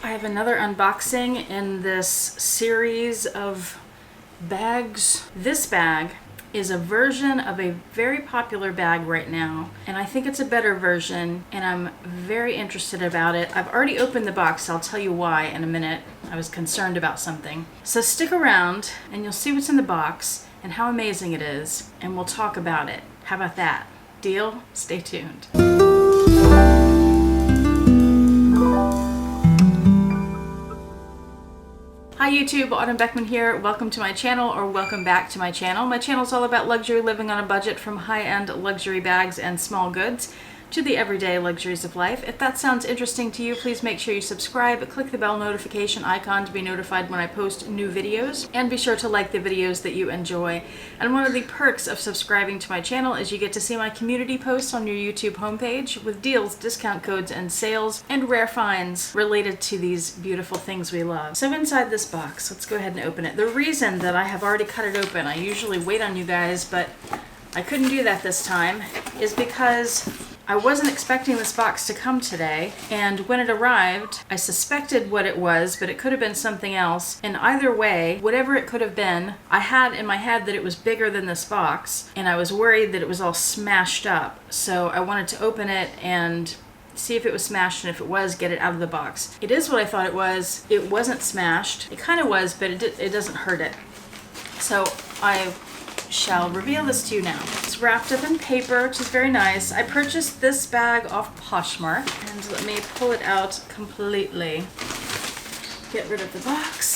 I have another unboxing in this series of bags. This bag is a version of a very popular bag right now, and I think it's a better version, and I'm very interested about it. I've already opened the box. I'll tell you why in a minute. I was concerned about something. So stick around and you'll see what's in the box and how amazing it is, and we'll talk about it. How about that? Deal? Stay tuned. Hi YouTube, Autumn Beckman here. Welcome to my channel, or welcome back to my channel. My channel is all about luxury, living on a budget, from high-end luxury bags and small goods to the everyday luxuries of life. If that sounds interesting to you, please make sure you subscribe, click the bell notification icon to be notified when I post new videos, and be sure to like the videos that you enjoy. And one of the perks of subscribing to my channel is you get to see my community posts on your YouTube homepage with deals, discount codes, and sales, and rare finds related to these beautiful things we love. So inside this box, let's go ahead and open it. The reason that I have already cut it open, I usually wait on you guys, but I couldn't do that this time, is because I wasn't expecting this box to come today, and when it arrived, I suspected what it was, but it could have been something else. And either way, whatever it could have been, I had in my head that it was bigger than this box, and I was worried that it was all smashed up. So I wanted to open it and see if it was smashed, and if it was, get it out of the box. It is what I thought it was. It wasn't smashed. It kind of was, but it doesn't hurt it. So I shall reveal this to you now. It's wrapped up in paper, which is very nice. I purchased this bag off Poshmark, and let me pull it out completely. Get rid of the box.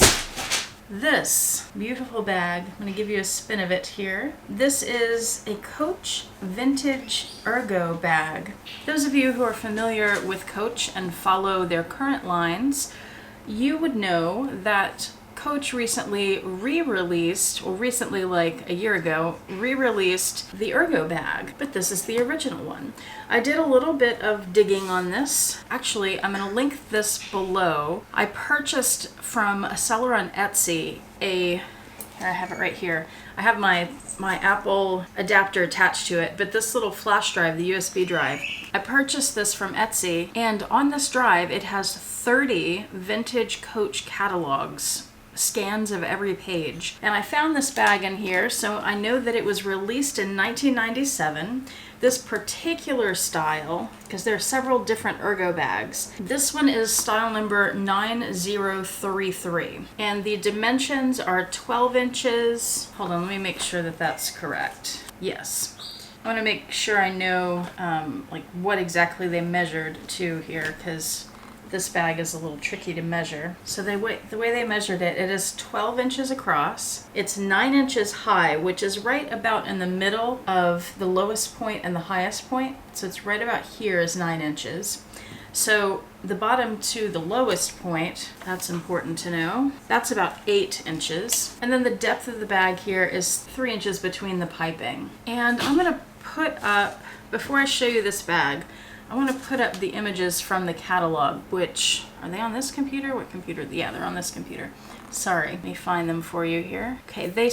This beautiful bag, I'm going to give you a spin of it here. This is a Coach vintage Ergo bag. Those of you who are familiar with Coach and follow their current lines, you would know that Coach recently re-released, or recently like a year ago, re-released the Ergo bag, but this is the original one. I did a little bit of digging on this. Actually, I'm going to link this below. I purchased from a seller on Etsy here, I have it right here. I have my Apple adapter attached to it, but this little flash drive, the USB drive, I purchased this from Etsy, and on this drive it has 30 vintage Coach catalogs, scans of every page. And I found this bag in here, so I know that it was released in 1997. This particular style, because there are several different Ergo bags, this one is style number 9033, and the dimensions are 12 inches. Hold on, let me make sure that that's correct. Yes. I want to make sure I know like what exactly they measured to here, because this bag is a little tricky to measure. So the way they measured it, it is 12 inches across. It's 9 inches high, which is right about in the middle of the lowest point and the highest point. So it's right about here is 9 inches. So the bottom to the lowest point, that's important to know, that's about 8 inches. And then the depth of the bag here is 3 inches between the piping. And I'm gonna put up, before I show you this bag, I want to put up the images from the catalog, which, are they on this computer? What computer? Yeah, they're on this computer. Sorry, let me find them for you here. Okay, they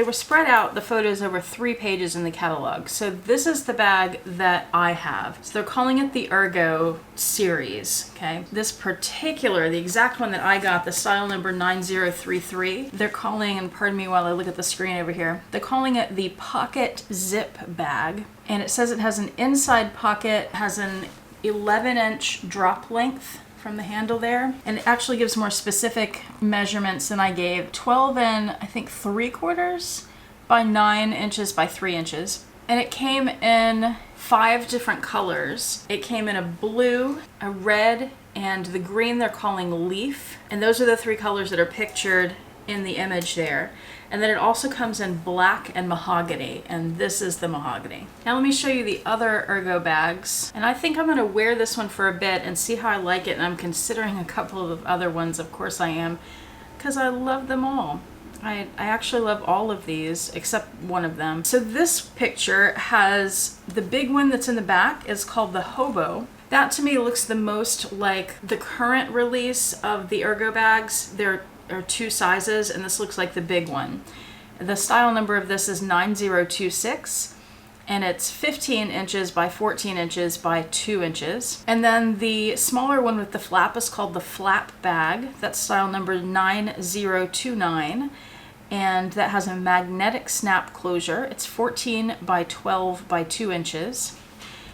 were spread out, the photos, over 3 pages in the catalog. So this is the bag that I have. So they're calling it the Ergo series, okay? This particular, the exact one that I got, the style number 9033, they're calling, and pardon me while I look at the screen over here, they're calling it the Pocket Zip bag. And it says it has an inside pocket, has an 11-inch drop length from the handle there, and it actually gives more specific measurements than I gave. 12 and I think 3/4 by 9 inches by 3 inches. And it came in 5 different colors. It came in a blue, a red, and the green they're calling leaf. And those are the 3 colors that are pictured in the image there. And then it also comes in black and mahogany, and this is the mahogany. Now let me show you the other Ergo bags, and I think I'm going to wear this one for a bit and see how I like it, and I'm considering a couple of other ones, of course I am, because I love them all. I actually love all of these except one of them. So this picture has the big one that's in the back is called the Hobo. That to me looks the most like the current release of the Ergo bags. There are 2 sizes, and this looks like the big one. The style number of this is 9026, and it's 15 inches by 14 inches by 2 inches. And then the smaller one with the flap is called the flap bag. That's style number 9029. And that has a magnetic snap closure. It's 14 by 12 by 2 inches.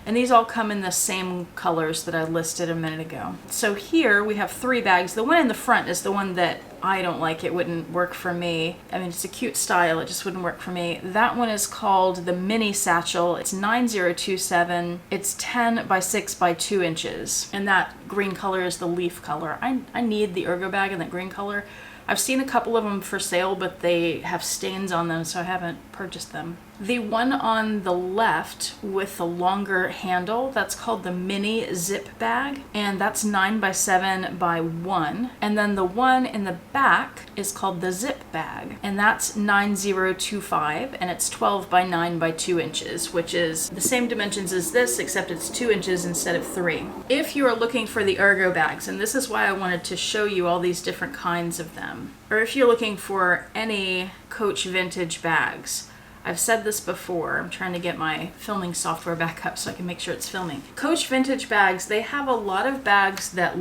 And these all come in the same colors that I listed a minute ago. So here we have 3 bags. The one in the front is the one that I don't like. It wouldn't work for me. I mean, it's a cute style. It just wouldn't work for me. That one is called the Mini Satchel. It's 9027. It's 10 by 6 by 2 inches. And that green color is the leaf color. I need the Ergo bag in that green color. I've seen a couple of them for sale, but they have stains on them, so I haven't purchased them. The one on the left with the longer handle, that's called the Mini Zip Bag, and that's 9 by 7 by 1. And then the one in the back is called the Zip Bag, and that's 9025, and it's 12 by 9 by 2 inches, which is the same dimensions as this, except it's 2 inches instead of 3. If you are looking for the Ergo bags, and this is why I wanted to show you all these different kinds of them, or if you're looking for any Coach vintage bags, I've said this before. I'm trying to get my filming software back up so I can make sure it's filming. Coach vintage bags, they have a lot of bags that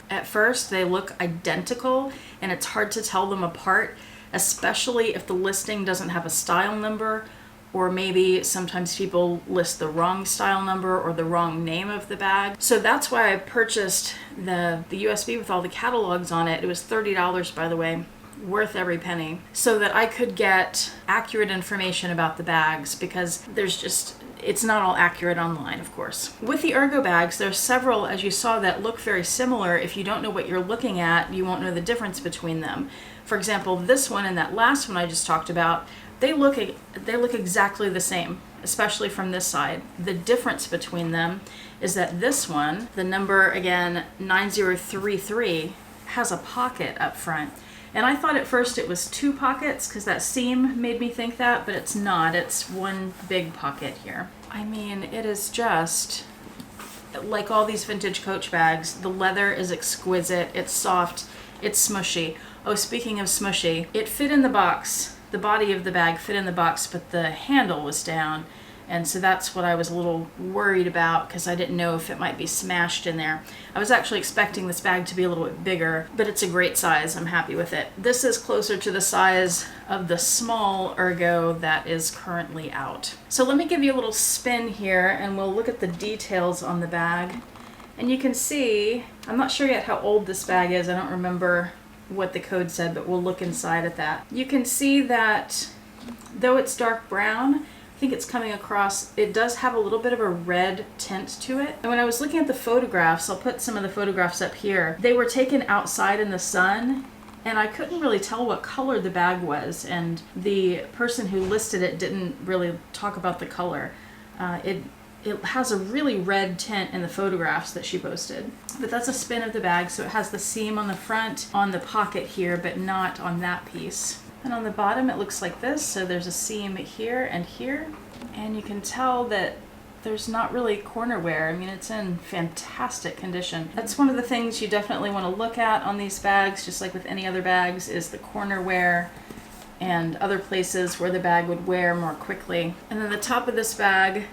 at first they look identical, and it's hard to tell them apart, especially if the listing doesn't have a style number, or maybe sometimes people list the wrong style number or the wrong name of the bag. So that's why I purchased the USB with all the catalogs on it. It was $30, by the way. Worth every penny, so that I could get accurate information about the bags, because it's not all accurate online, of course. With the Ergo bags, there's several, as you saw, that look very similar. If you don't know what you're looking at, you won't know the difference between them. For example, this one and that last one I just talked about, they look exactly the same, especially from this side. The difference between them is that this one, the number again 9033, has a pocket up front. And I thought at first it was 2 pockets because that seam made me think that, but it's not. It's one big pocket here. I mean, it is just like all these vintage Coach bags. The leather is exquisite. It's soft. It's smushy. Oh, speaking of smushy, it fit in the box. The body of the bag fit in the box, but the handle was down. And so that's what I was a little worried about, because I didn't know if it might be smashed in there. I was actually expecting this bag to be a little bit bigger, but it's a great size. I'm happy with it. This is closer to the size of the small Ergo that is currently out. So let me give you a little spin here, and we'll look at the details on the bag. And you can see, I'm not sure yet how old this bag is. I don't remember what the code said, but we'll look inside at that. You can see that though it's dark brown, I think it's coming across, it does have a little bit of a red tint to it. And when I was looking at the photographs, I'll put some of the photographs up here, they were taken outside in the sun, and I couldn't really tell what color the bag was, and the person who listed it didn't really talk about the color. It has a really red tint in the photographs that she posted. But that's a spin of the bag, so it has the seam on the front, on the pocket here, but not on that piece. And on the bottom it looks like this, so there's a seam here and here, and you can tell that there's not really corner wear. I mean, it's in fantastic condition. That's one of the things you definitely want to look at on these bags, just like with any other bags, is the corner wear and other places where the bag would wear more quickly. And then the top of this bag,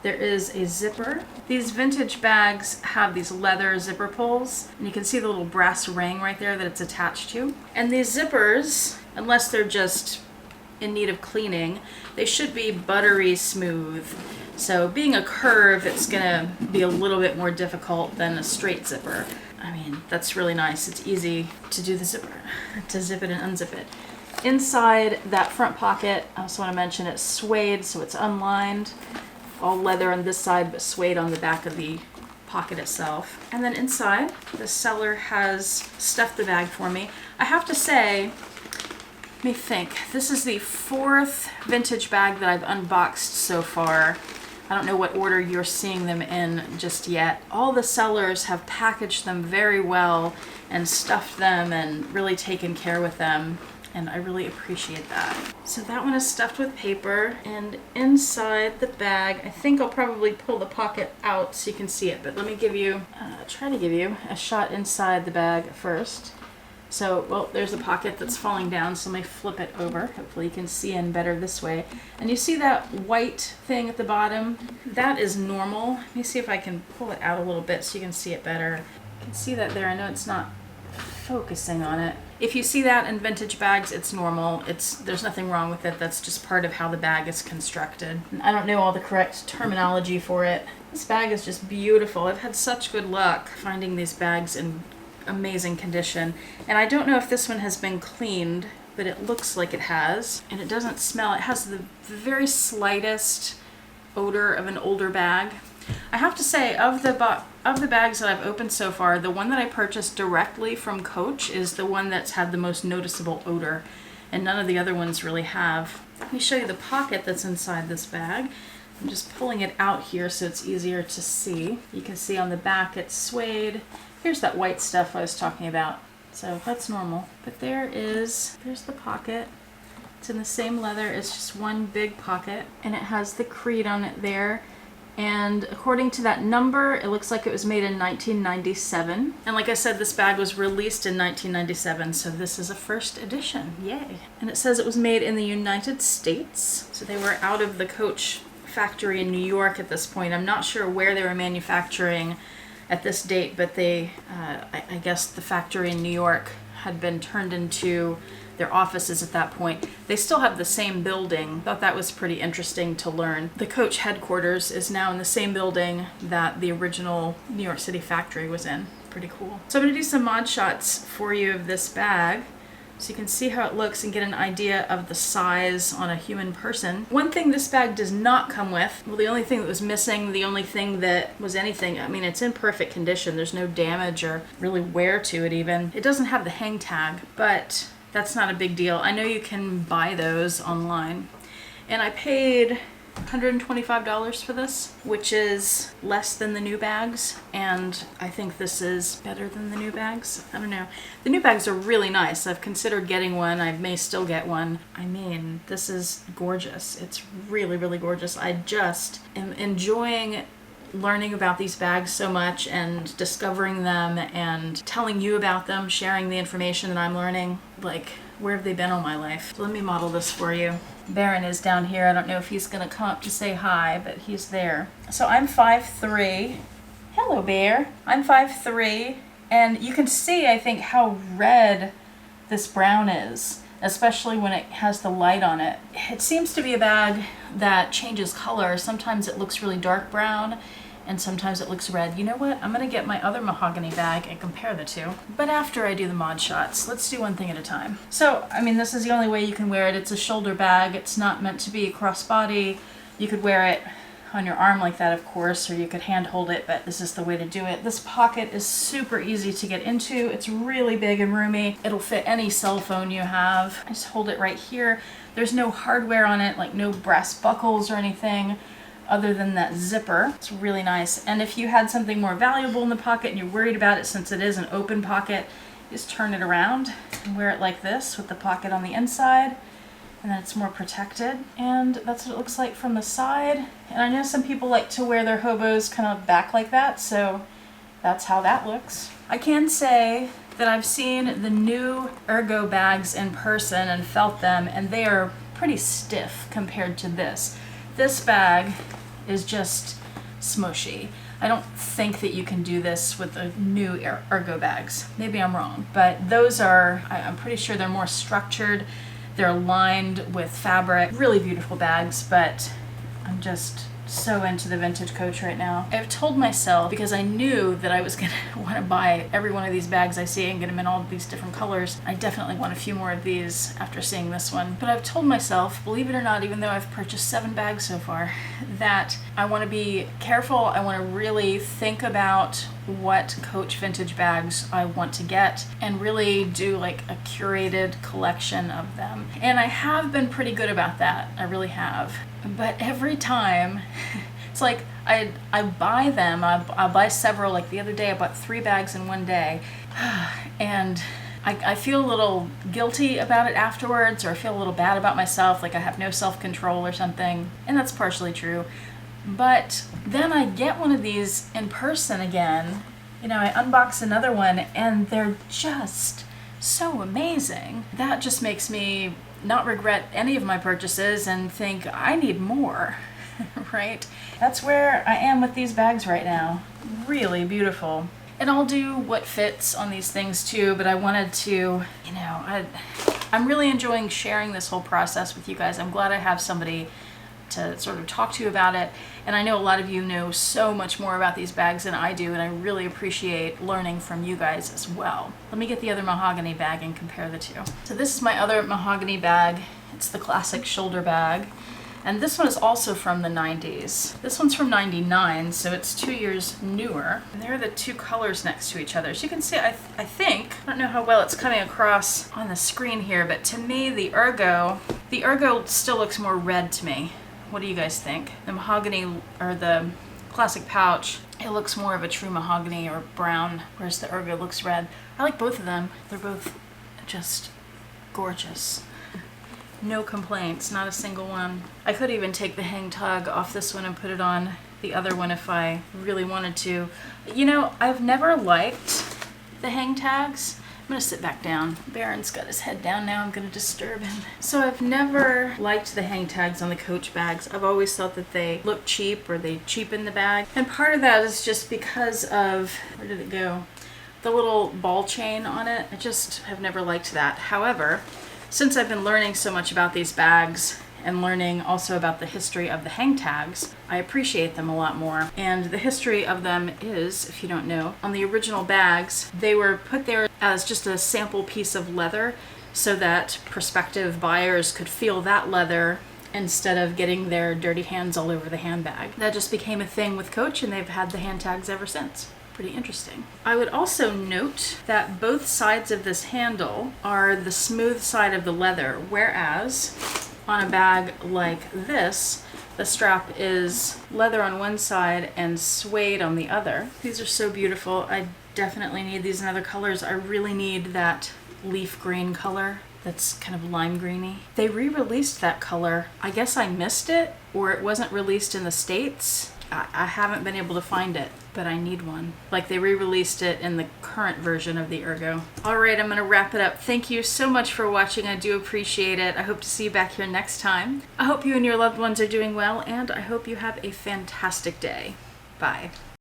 there is a zipper. These vintage bags have these leather zipper pulls, and you can see the little brass ring right there that it's attached to. And these zippers, unless they're just in need of cleaning, they should be buttery smooth. So being a curve, it's gonna be a little bit more difficult than a straight zipper. I mean, that's really nice. It's easy to do the zipper, to zip it and unzip it. Inside that front pocket, I also want to mention it's suede, so it's unlined. All leather on this side, but suede on the back of the pocket itself. And then inside, the seller has stuffed the bag for me. I have to say, let me think, this is the 4th vintage bag that I've unboxed so far. I don't know what order you're seeing them in just yet. All the sellers have packaged them very well and stuffed them and really taken care with them, and I really appreciate that. So that one is stuffed with paper, and inside the bag, I think I'll probably pull the pocket out so you can see it, but let me give you, try to give you a shot inside the bag first. So, well, there's a pocket that's falling down, so let me flip it over. Hopefully you can see in better this way. And you see that white thing at the bottom? That is normal. Let me see if I can pull it out a little bit so you can see it better. You can see that there. I know it's not focusing on it. If you see that in vintage bags, it's normal. There's nothing wrong with it. That's just part of how the bag is constructed. And I don't know all the correct terminology for it. This bag is just beautiful. I've had such good luck finding these bags in amazing condition. And I don't know if this one has been cleaned, but it looks like it has. And it doesn't smell. It has the very slightest odor of an older bag. I have to say, of the bags that I've opened so far, the one that I purchased directly from Coach is the one that's had the most noticeable odor, and none of the other ones really have. Let me show you the pocket that's inside this bag. I'm just pulling it out here so it's easier to see. You can see on the back it's suede. Here's that white stuff I was talking about. So that's normal. But there's the pocket. It's in the same leather. It's just one big pocket, and it has the creed on it there. And according to that number, it looks like it was made in 1997. And like I said, this bag was released in 1997, so this is a first edition. Yay. And it says it was made in the United States. So they were out of the Coach factory in New York at this point. I'm not sure where they were manufacturing at this date, but I guess the factory in New York had been turned into their offices at that point. They still have the same building. Thought that was pretty interesting to learn. The Coach headquarters is now in the same building that the original New York City factory was in. Pretty cool. So I'm gonna do some mod shots for you of this bag so you can see how it looks and get an idea of the size on a human person. One thing this bag does not come with, well, the only thing that was missing, the only thing that was anything, I mean, it's in perfect condition. There's no damage or really wear to it even. It doesn't have the hang tag, but that's not a big deal. I know you can buy those online. And I paid $125 for this, which is less than the new bags. And I think this is better than the new bags. I don't know. The new bags are really nice. I've considered getting one. I may still get one. I mean, this is gorgeous. It's really, really gorgeous. I just am enjoying learning about these bags so much and discovering them and telling you about them, sharing the information that I'm learning. Like, where have they been all my life? So let me model this for you. Baron is down here. I don't know if he's gonna come up to say hi, but he's there. So I'm 5'3". Hello, Bear. I'm 5'3", and you can see, I think, how red this brown is, especially when it has the light on it. It seems to be a bag that changes color. Sometimes it looks really dark brown, and sometimes it looks red. You know what? I'm gonna get my other mahogany bag and compare the two. But after I do the mod shots, let's do one thing at a time. So, I mean, this is the only way you can wear it. It's a shoulder bag. It's not meant to be crossbody. You could wear it on your arm like that, of course, or you could hand hold it, but this is the way to do it. This pocket is super easy to get into. It's really big and roomy. It'll fit any cell phone you have. I just hold it right here. There's no hardware on it, like no brass buckles or anything other than that zipper. It's really nice. And if you had something more valuable in the pocket and you're worried about it, since it is an open pocket, just turn it around and wear it like this with the pocket on the inside, and then it's more protected. And that's what it looks like from the side. And I know some people like to wear their hobos kind of back like that, so that's how that looks. I can say that I've seen the new Ergo bags in person and felt them, and they are pretty stiff compared to this. This bag is just smushy. I don't think that you can do this with the new Ergo bags. Maybe I'm wrong, but those are, I'm pretty sure they're more structured. They're lined with fabric. Really beautiful bags, but I'm just so into the vintage Coach right now. I've told myself, because I knew that I was gonna want to buy every one of these bags I see and get them in all these different colors. I definitely want a few more of these after seeing this one. But I've told myself, believe it or not, even though I've purchased 7 bags so far, that I want to be careful. I want to really think about what Coach vintage bags I want to get and really do like a curated collection of them. And I have been pretty good about that. I really have. But every time, it's like I buy them, I buy several. Like the other day I bought 3 bags in one day, and I feel a little guilty about it afterwards, or I feel a little bad about myself, like I have no self-control or something, and that's partially true. But then I get one of these in person again, you know, I unbox another one, and they're just so amazing. That just makes me not regret any of my purchases and think I need more, right? That's where I am with these bags right now. Really beautiful. And I'll do what fits on these things too, but I wanted to, you know, I'm really enjoying sharing this whole process with you guys. I'm glad I have somebody to sort of talk to you about it. And I know a lot of you know so much more about these bags than I do, and I really appreciate learning from you guys as well. Let me get the other mahogany bag and compare the two. So this is my other mahogany bag. It's the classic shoulder bag. And this one is also from the 90s. This one's from 99, so it's 2 years newer. And there are the two colors next to each other. As you can see, I think, I don't know how well it's coming across on the screen here, but to me, the Ergo still looks more red to me. What do you guys think? The mahogany, or the classic pouch, it looks more of a true mahogany or brown, whereas the Ergo looks red. I like both of them. They're both just gorgeous. No complaints, not a single one. I could even take the hang tag off this one and put it on the other one if I really wanted to. You know, I've never liked the hang tags. I'm gonna sit back down. Baron's got his head down now, I'm gonna disturb him. So I've never liked the hang tags on the Coach bags. I've always thought that they look cheap, or they cheapen the bag. And part of that is just because of, where did it go? The little ball chain on it. I just have never liked that. However, since I've been learning so much about these bags and learning also about the history of the hang tags, I appreciate them a lot more. And the history of them is, if you don't know, on the original bags, they were put there as just a sample piece of leather so that prospective buyers could feel that leather instead of getting their dirty hands all over the handbag. That just became a thing with Coach, and they've had the hand tags ever since. Pretty interesting. I would also note that both sides of this handle are the smooth side of the leather, whereas on a bag like this, the strap is leather on one side and suede on the other. These are so beautiful. I definitely need these in other colors. I really need that leaf green color that's kind of lime greeny. They re-released that color. I guess I missed it, or it wasn't released in the States. I haven't been able to find it, but I need one. Like, they re-released it in the current version of the Ergo. All right, I'm gonna wrap it up. Thank you so much for watching. I do appreciate it. I hope to see you back here next time. I hope you and your loved ones are doing well, and I hope you have a fantastic day. Bye.